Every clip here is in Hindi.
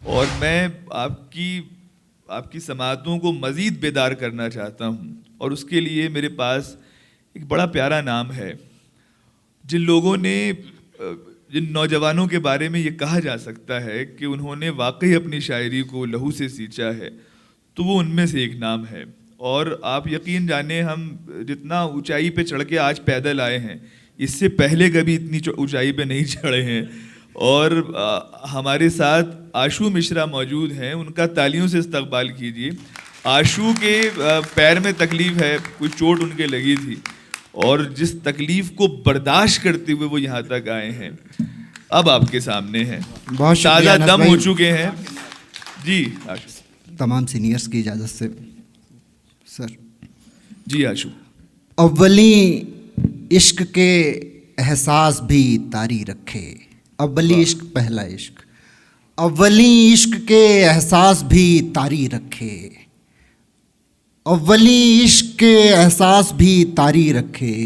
और मैं आपकी समाअतों को मज़ीद बेदार करना चाहता हूँ, और उसके लिए मेरे पास एक बड़ा प्यारा नाम है। जिन लोगों ने, जिन नौजवानों के बारे में ये कहा जा सकता है कि उन्होंने वाकई अपनी शायरी को लहू से सींचा है, तो वो उनमें से एक नाम है। और आप यकीन जाने, हम जितना ऊंचाई पे चढ़ के आज पैदल आए हैं, इससे पहले कभी इतनी ऊंचाई पे नहीं चढ़े हैं। और हमारे साथ आशू मिश्रा मौजूद हैं, उनका तालियों से इस्तकबाल कीजिए। आशू के पैर में तकलीफ है, कोई चोट उनके लगी थी, और जिस तकलीफ को बर्दाश्त करते हुए वो यहाँ तक आए हैं, अब आपके सामने हैं, ताज़ा दम हो चुके हैं। जी आशू। तमाम सीनियर्स की इजाज़त से सर। जी आशू। अव्वली इश्क के एहसास भी तारी रखे, अव्वली इश्क पहला इश्क, अव्वली इश्क के एहसास भी तारी रखे, अव्वली इश्क के एहसास भी तारी रखे,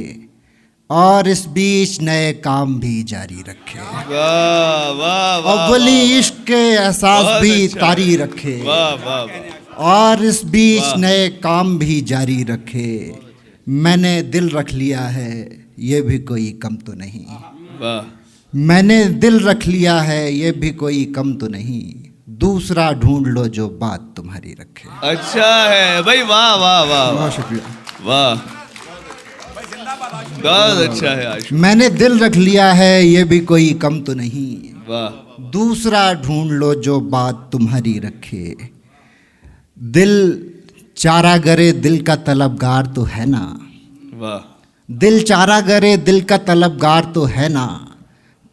और इस बीच नए काम भी जारी रखे। वाह वाह वाह। अव्वली इश्क के एहसास भी तारी रखे, वाह वाह वाह। और इस बीच नए काम भी जारी रखे। मैंने दिल रख लिया है, ये भी कोई कम तो नहीं। वाह। मैंने दिल रख लिया है, ये भी कोई कम तो नहीं। दूसरा ढूंढ लो जो बात तुम्हारी रखे। अच्छा है भाई, वाह वाह वाह। बहुत शुक्रिया। वाह, बहुत अच्छा है आशू। मैंने दिल रख लिया है, ये भी कोई कम तो नहीं। वाह। दूसरा ढूंढ लो जो बात तुम्हारी रखे। दिल चारा करे दिल का तलबगार तो है ना। वाह। दिल चारा करे दिल का तलबगार तो है ना।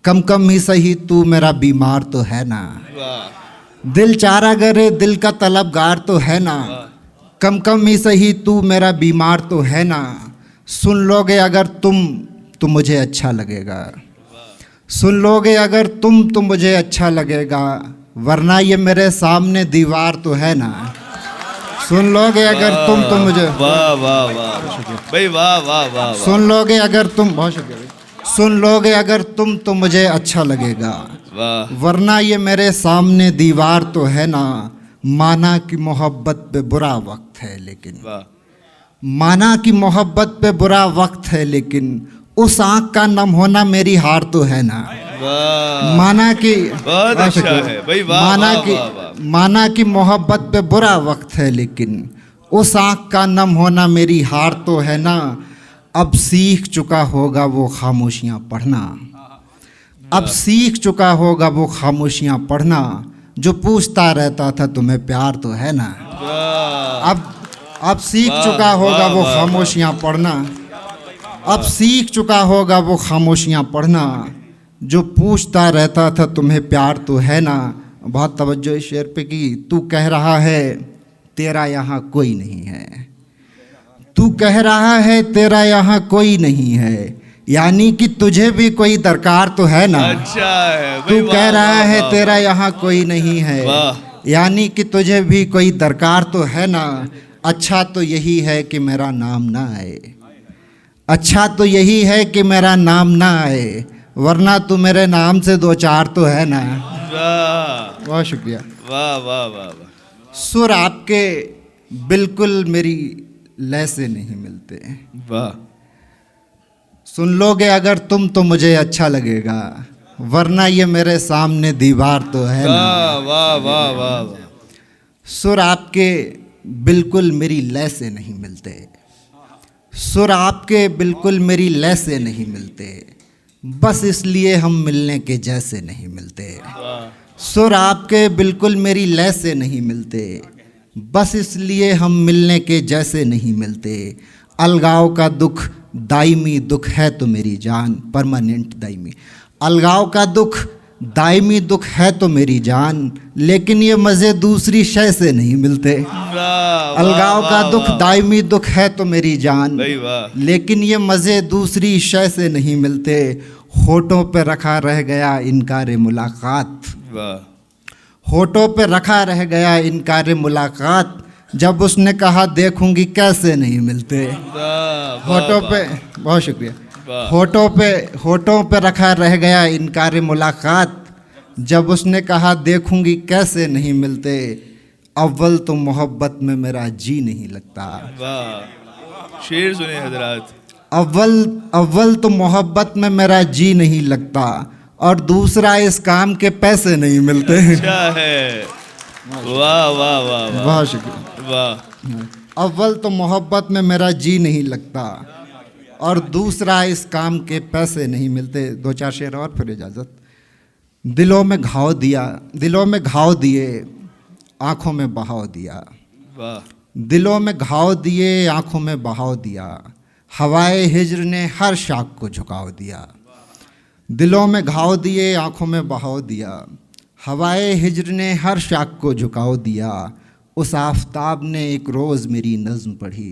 कम कम ही सही तू मेरा बीमार तो है ना। वाह। दिल चारा करे दिल का तलबगार तो है ना। कम कम ही सही तू मेरा बीमार तो है ना। सुन लोगे अगर तुम तो मुझे अच्छा लगेगा। सुन लोगे अगर तुम तो मुझे अच्छा लगेगा, वरना ये मेरे सामने दीवार तो है ना। सुन लोगे अगर तुम तो मुझे, वाह वाह वाह भाई, वाह वाह वाह। सुन लोगे अगर तुम, बहुत शुक्रिया। सुन लोगे अगर तुम तो मुझे अच्छा लगेगा, वाह। वरना ये मेरे सामने दीवार तो है ना। माना कि मोहब्बत पे बुरा वक्त है लेकिन, वाह। माना कि मोहब्बत पे बुरा वक्त है लेकिन, उस आँख का नम होना मेरी हार तो है ना। वाह। माना कि, बहुत अच्छा है भाई, वाह। माना वाह, कि, वाह, वाह। माना कि मोहब्बत पे बुरा वक्त है लेकिन, उस आँख का नम होना मेरी हार तो है ना। अब सीख चुका होगा वो खामोशियाँ पढ़ना। अब सीख चुका होगा वो खामोशियाँ पढ़ना। जो पूछता रहता था तुम्हें प्यार तो है ना। अब सीख चुका होगा वो खामोशियाँ पढ़ना। अब सीख चुका होगा वो खामोशियाँ पढ़ना। जो पूछता रहता था तुम्हें प्यार तो है ना। बहुत तवज्जो इस शेर पे की। तू कह रहा है तेरा यहाँ कोई नहीं है। तू कह रहा है तेरा यहाँ कोई नहीं है, यानी कि तुझे भी कोई दरकार तो है ना। अच्छा है। तू कह रहा है तेरा यहाँ कोई नहीं है, यानी कि तुझे भी कोई दरकार तो है ना। अच्छा तो यही है कि मेरा नाम ना आए। अच्छा तो यही है कि मेरा नाम ना आए, वरना तू मेरे नाम से दो चार तो है ना। वाह। बहुत शुक्रिया। वाह वाह वाह वाह। सुर आपके बिल्कुल मेरी लय से नहीं मिलते। वाह। सुन लोगे अगर तुम तो मुझे अच्छा लगेगा, वरना ये मेरे सामने दीवार तो है ना। वाह वाह वाह वाह। सुर आपके बिल्कुल मेरी लय से नहीं मिलते। सुर आपके बिल्कुल मेरी लय से नहीं मिलते, बस इसलिए हम मिलने के जैसे नहीं मिलते। सुर आपके बिल्कुल मेरी लय से नहीं मिलते, बस इसलिए हम मिलने के जैसे नहीं मिलते। अलगाव का दुख दायमी दुख है तो मेरी जान, परमानेंट दायमी। अलगाव का दुख दायमी दुख है तो मेरी जान, लेकिन ये मज़े दूसरी शय से नहीं मिलते। अलगाव का दुख दायमी दुख है तो मेरी जान, लेकिन ये मज़े दूसरी शय से नहीं मिलते। होठों पे रखा रह गया इनकार मुलाकात। होठों पे रखा रह गया इनकार मुलाकात, जब उसने कहा देखूंगी कैसे नहीं मिलते। होठों पे, बहुत शुक्रिया। होठों पे रखा रह गया इनकार मुलाकात, जब उसने कहा देखूंगी कैसे नहीं मिलते, अव्वल तो मोहब्बत में मेरा जी नहीं लगता। वाह, शेर सुने हजरात। अव्वल तो मोहब्बत में मेरा जी नहीं लगता, और दूसरा इस काम के पैसे नहीं मिलते। अच्छा है, वाह वाह वाह वाह, बहुत शुक्रिया। वाह। अव्वल तो मोहब्बत में मेरा जी नहीं लगता, और दूसरा इस काम के पैसे नहीं मिलते। दो चार शेर और फिर इजाज़त। दिलों में घाव दिए, आंखों में बहाव दिया। वाह, दिलों में घाव दिए, आंखों में बहाव दिया, हवाए हिज्र ने हर शाख को झुकाव दिया। दिलों में घाव दिए, आंखों में बहाव दिया, हवाए हिज्र ने हर शाख को झुकाव दिया। उस आफताब ने एक रोज़ मेरी नज़्म पढ़ी,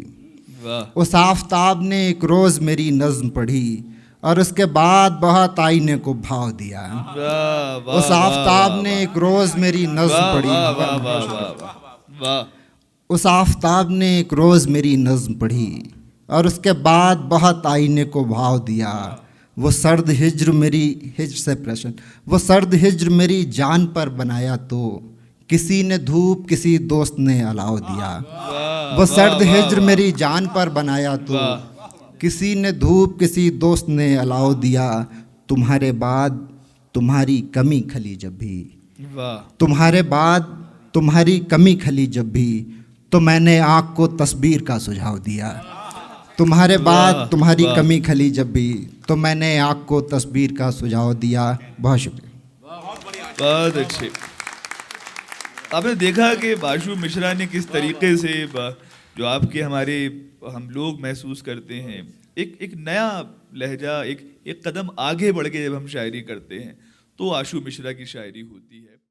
वाह, उस आफताब ने एक रोज़ मेरी नज़्म पढ़ी, और उसके बाद बहुत आईने को भाव दिया। वाह, वाह, उस आफताब ने एक रोज़ मेरी नज़्म वाह, पढ़ी। वाह, वाह, वाह, वाह, वाह, उस आफताब ने एक रोज़ मेरी नज़्म पढ़ी, और उसके बाद बहुत आईने को भाव दिया। वो सर्द हिज्र मेरी जान पर बनाया तो किसी ने धूप किसी दोस्त ने अलाव दिया। वो सर्द हिज्र मेरी जान पर बनाया तो किसी ने धूप किसी दोस्त ने अलाव दिया। तुम्हारे बाद तुम्हारी कमी खली जब भी, वाह, तुम्हारे बाद तुम्हारी कमी खली जब भी, तो मैंने आँख को तस्बीर का सुझाव दिया। तुम्हारे बाद वाह, तुम्हारी वाह। कमी खली जब भी, तो मैंने आँख को तस्बीर का सुझाव दिया। बहुत शुक्रिया। बहुत अच्छे। आपने देखा कि बाशु मिश्रा ने किस तरीके से जो आपके हमारे हम लोग महसूस करते हैं, एक नया लहजा, एक कदम आगे बढ़ के जब हम शायरी करते हैं तो आशु मिश्रा की शायरी होती है।